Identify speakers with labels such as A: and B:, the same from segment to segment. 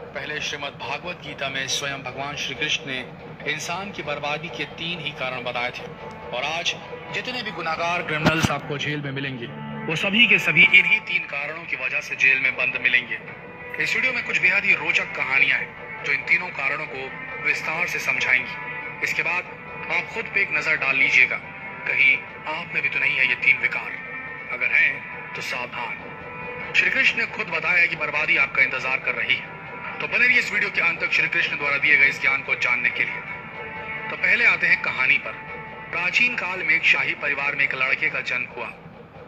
A: पहले श्रीमद् भागवत गीता में स्वयं भगवान श्री कृष्ण ने इंसान की बर्बादी के 3 ही कारण बताए थे। और आज जितने भी गुनाहगार क्रिमिनल्स आपको जेल में मिलेंगे, वो सभी के सभी इन्हीं 3 कारणों की वजह से जेल में बंद मिलेंगे। इस वीडियो में कुछ बेहद ही रोचक कहानियां हैं जो इन तीनों कारणों को विस्तार से समझाएंगी। इसके बाद आप खुद पे एक नजर डाल लीजिएगा, कहीं आप में भी तो नहीं है ये 3 विकार। अगर हैं तो सावधान। श्री कृष्ण ने खुद बताया है कि बर्बादी आपका इंतजार कर रही है। तो बने रहिए इस वीडियो के अंत तक श्री कृष्ण द्वारा दिए गए इस ज्ञान को जानने के लिए। तो पहले आते हैं कहानी पर। प्राचीन काल में एक शाही परिवार में एक लड़के का जन्म हुआ।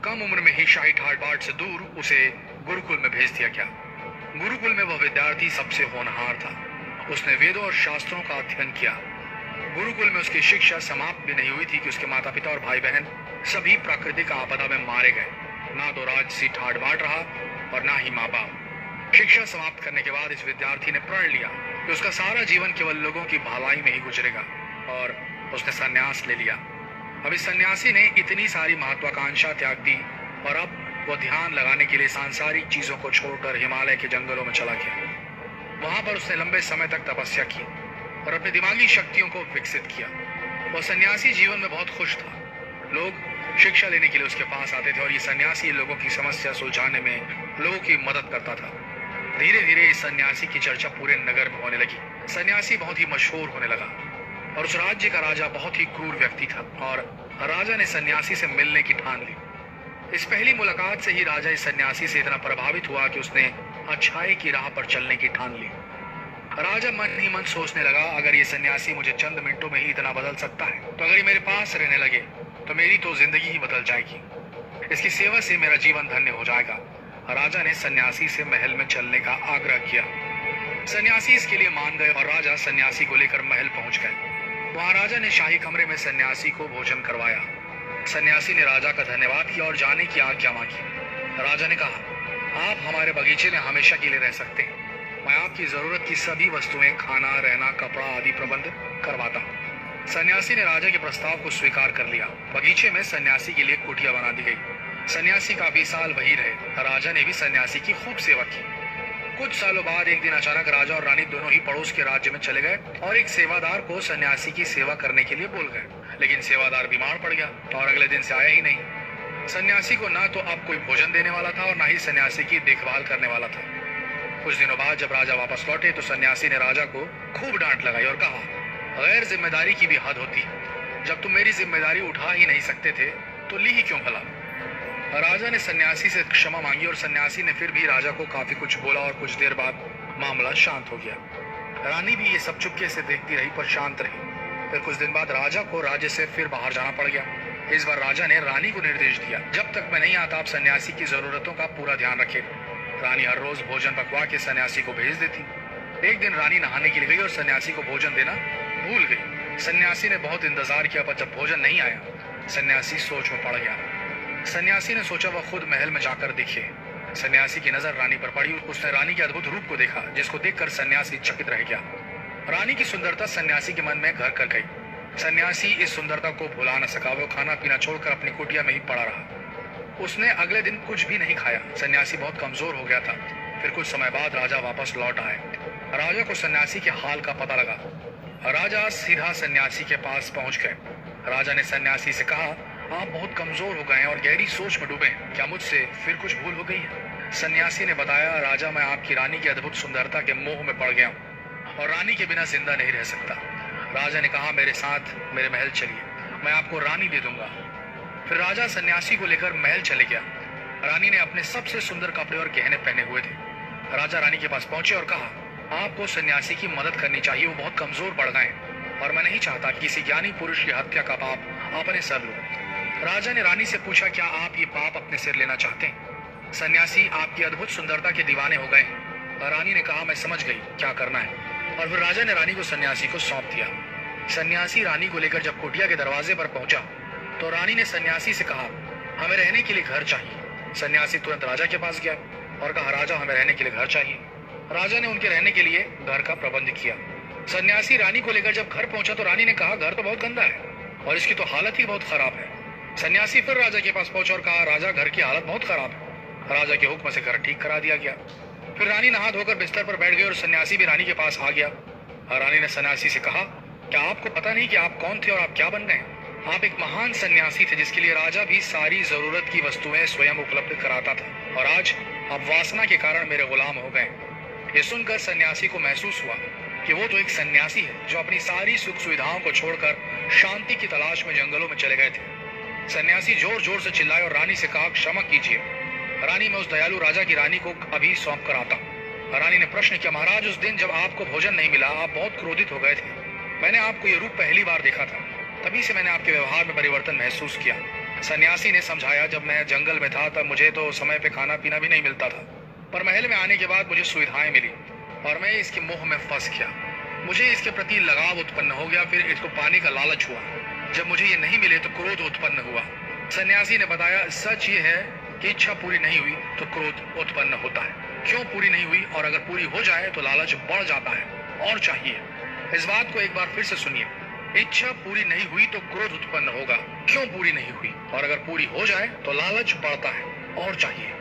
A: कम उम्र में ही शाही ठाट बाट से दूर उसे गुरुकुल में भेज दिया गया। गुरुकुल में वह विद्यार्थी सबसे होनहार था। उसने वेदों और शास्त्रों का अध्ययन किया। गुरुकुल में उसकी शिक्षा समाप्त भी नहीं हुई थी कि उसके माता पिता और भाई बहन सभी प्राकृतिक आपदा में मारे गए। ना तो राजसी ठाट बाट रहा और ना ही माँ बाप। शिक्षा समाप्त करने के बाद इस विद्यार्थी ने प्रण लिया कि उसका सारा जीवन केवल लोगों की भलाई में ही गुजरेगा और उसने संन्यास ले लिया। अब इस सन्यासी ने इतनी सारी महत्वाकांक्षा त्याग दी और अब वो ध्यान लगाने के लिए सांसारिक चीजों को छोड़कर हिमालय के जंगलों में चला गया। वहां पर उसने लंबे समय तक तपस्या की और अपनी दिमागी शक्तियों को विकसित किया। वह सन्यासी जीवन में बहुत खुश था। लोग शिक्षा लेने के लिए उसके पास आते थे और ये सन्यासी लोगों की समस्या सुलझाने में लोगों की मदद करता था। धीरे धीरे इस सन्यासी की चर्चा पूरे नगर में होने लगी। सन्यासी बहुत ही मशहूर होने लगा और उस राज्य का राजा बहुत ही क्रूर व्यक्ति था और राजा ने सन्यासी से मिलने की ठान ली। इस पहली मुलाकात से ही राजा इस सन्यासी से इतना प्रभावित हुआ कि उसने अच्छाई की राह पर चलने की ठान ली। राजा मन ही मन सोचने लगा, अगर ये सन्यासी मुझे चंद मिनटों में ही इतना बदल सकता है तो अगर ये मेरे पास रहने लगे तो मेरी तो जिंदगी ही बदल जाएगी। इसकी सेवा से मेरा जीवन धन्य हो जाएगा। राजा ने सन्यासी से महल में चलने का आग्रह किया। सन्यासी इसके लिए मान गए और राजा सन्यासी को लेकर महल पहुंच गए। वहां राजा ने शाही कमरे में सन्यासी को भोजन करवाया। सन्यासी ने राजा का धन्यवाद किया और जाने की आज्ञा मांगी। राजा ने कहा, आप हमारे बगीचे में हमेशा के लिए रह सकते हैं। मैं आपकी जरूरत की सभी वस्तुएं, खाना, रहना, कपड़ा आदि प्रबंध करवाता हूँ। सन्यासी ने राजा के प्रस्ताव को स्वीकार कर लिया। बगीचे में सन्यासी के लिए कुटिया बना दी गई। सन्यासी काफी साल वही रहे। राजा ने भी सन्यासी की खूब सेवा की। कुछ सालों बाद एक दिन अचानक राजा और रानी दोनों ही पड़ोस के राज्य में चले गए और एक सेवादार को सन्यासी की सेवा करने के लिए बोल गए। लेकिन सेवादार बीमार पड़ गया और अगले दिन से आया ही नहीं। सन्यासी को ना तो अब कोई भोजन देने वाला था और ना ही सन्यासी की देखभाल करने वाला था। कुछ दिनों बाद जब राजा वापस लौटे तो सन्यासी ने राजा को खूब डांट लगाई और कहा, गैर जिम्मेदारी की भी हद होती है। जब तुम मेरी जिम्मेदारी उठा ही नहीं सकते थे तो ली ही क्यों भला। राजा ने सन्यासी से क्षमा मांगी और सन्यासी ने फिर भी राजा को काफी कुछ बोला और कुछ देर बाद मामला शांत हो गया। रानी भी ये सब चुपके से देखती रही पर शांत रही। फिर कुछ दिन बाद राजा को राज्य से फिर बाहर जाना पड़ गया। इस बार राजा ने रानी को निर्देश दिया, जब तक मैं नहीं आता आप सन्यासी की जरूरतों का पूरा ध्यान रखें। रानी हर रोज भोजन पकवा के सन्यासी को भेज देती। एक दिन रानी नहाने के लिए गई और सन्यासी को भोजन देना भूल गई। सन्यासी ने बहुत इंतजार किया पर जब भोजन नहीं आया सन्यासी सोच में पड़ गया। सन्यासी ने सोचा वह खुद महल में जाकर देखे। सन्यासी की नजर रानी पर पड़ी। उसने रानी के अद्भुत रूप को देखा जिसको देखकर सन्यासी चकित रह गया। रानी की सुंदरता सन्यासी के मन में घर कर गई। सन्यासी इस सुंदरता को भुला न सका। वो खाना पीना छोड़कर अपनी कुटिया में ही पड़ा रहा। उसने अगले दिन कुछ भी नहीं खाया। सन्यासी बहुत कमजोर हो गया था। फिर कुछ समय बाद राजा वापस लौट आए। राजा को सन्यासी के हाल का पता लगा। राजा सीधा सन्यासी के पास पहुंच गए। राजा ने सन्यासी से कहा, आप बहुत कमजोर हो गए हैं और गहरी सोच में डूबे। क्या मुझसे फिर कुछ भूल हो गई है? सन्यासी ने बताया, राजा मैं आपकी रानी की अद्भुत सुंदरता के मोह में पड़ गया हूँ और रानी के बिना जिंदा नहीं रह सकता। राजा ने कहा, मेरे साथ मेरे महल चलिए, मैं आपको रानी दे दूंगा। फिर राजा सन्यासी को लेकर महल चले गया। रानी ने अपने सबसे सुंदर कपड़े और गहने पहने हुए थे। राजा रानी के पास पहुंचे और कहा, आपको सन्यासी की मदद करनी चाहिए। वो बहुत कमजोर पड़ गए और मैं नहीं चाहता कि किसी ज्ञानी पुरुष की हत्या का पाप अपने सर लूं। राजा ने रानी से पूछा, क्या आप ये पाप अपने सिर लेना चाहते हैं? सन्यासी आपकी अद्भुत सुंदरता के दीवाने हो गए। रानी ने कहा, मैं समझ गई क्या करना है। और फिर राजा ने रानी को सन्यासी को सौंप दिया। सन्यासी रानी को लेकर जब कुटिया के दरवाजे पर पहुंचा तो रानी ने सन्यासी से कहा, हमें रहने के लिए घर चाहिए। सन्यासी तुरंत राजा के पास गया और कहा, राजा हमें रहने के लिए घर चाहिए। राजा ने उनके रहने के लिए घर का प्रबंध किया। सन्यासी रानी को लेकर जब घर पहुंचा तो रानी ने कहा, घर तो बहुत गंदा है और इसकी तो हालत ही बहुत खराब है। सन्यासी फिर राजा के पास पहुंचा और कहा, राजा घर की हालत बहुत खराब है। राजा के हुक्म से घर ठीक करा दिया गया। फिर रानी नहा धोकर बिस्तर पर बैठ गई और सन्यासी भी रानी के पास आ गया। रानी ने सन्यासी से कहा, क्या आपको पता नहीं कि आप कौन थे और आप क्या बन गए? आप एक महान सन्यासी थे जिसके लिए राजा भी सारी जरूरत की वस्तुएं स्वयं उपलब्ध कराता था, और आज आप वासना के कारण मेरे गुलाम हो गए। ये सुनकर सन्यासी को महसूस हुआ कि वो तो एक सन्यासी है जो अपनी सारी सुख सुविधाओं को छोड़कर शांति की तलाश में जंगलों में चले गए थे। सन्यासी जोर जोर से चिल्लाए और रानी से कहा, क्षमा कीजिए रानी, मैं उस दयालु राजा की रानी को अभी सौंप कर आता हूँ। रानी ने प्रश्न किया, महाराज उस दिन जब आपको भोजन नहीं मिला आप बहुत क्रोधित हो गए थे। मैंने आपको ये रूप पहली बार देखा था, तभी से मैंने आपके व्यवहार में परिवर्तन महसूस किया। सन्यासी ने समझाया, जब मैं जंगल में था तब मुझे तो समय पे खाना पीना भी नहीं मिलता था, पर महल में आने के बाद मुझे सुविधाएं मिली और मैं इसके मोह में फंस गया। मुझे इसके प्रति लगाव उत्पन्न हो गया, फिर इसको पाने का लालच हुआ। जब मुझे ये नहीं मिले तो क्रोध उत्पन्न हुआ। सन्यासी ने बताया, सच ये है कि इच्छा पूरी नहीं हुई तो क्रोध उत्पन्न होता है। क्यों पूरी नहीं हुई, और अगर पूरी हो जाए तो लालच बढ़ जाता है और चाहिए। इस बात को एक बार फिर से सुनिए, इच्छा पूरी नहीं हुई तो क्रोध उत्पन्न होगा। क्यों पूरी नहीं हुई, और अगर पूरी हो जाए तो लालच बढ़ता है और चाहिए।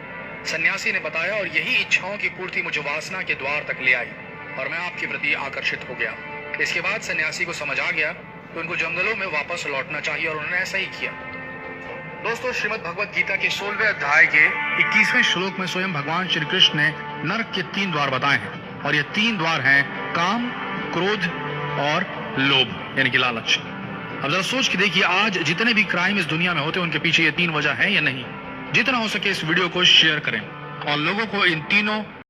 A: सन्यासी ने बताया, और यही इच्छाओं की पूर्ति मुझे वासना के द्वार तक ले आई और मैं आपके प्रति आकर्षित हो गया। इसके बाद सन्यासी को समझ आ गया कि उनको जंगलों में वापस लौटना चाहिए और उन्होंने ऐसा ही किया। दोस्तों, श्रीमद् भगवद गीता के 16वें अध्याय के 21वें श्लोक में स्वयं भगवान श्री कृष्ण ने नरक के 3 द्वार बताए हैं, और ये 3 द्वार हैं काम, क्रोध और लोभ, यानी कि लालच। अब जरा सोच के देखिए, आज जितने भी क्राइम इस दुनिया में होते हैं उनके पीछे ये 3 वजह है या नहीं? जितना हो सके इस वीडियो को शेयर करें और लोगों को इन तीनों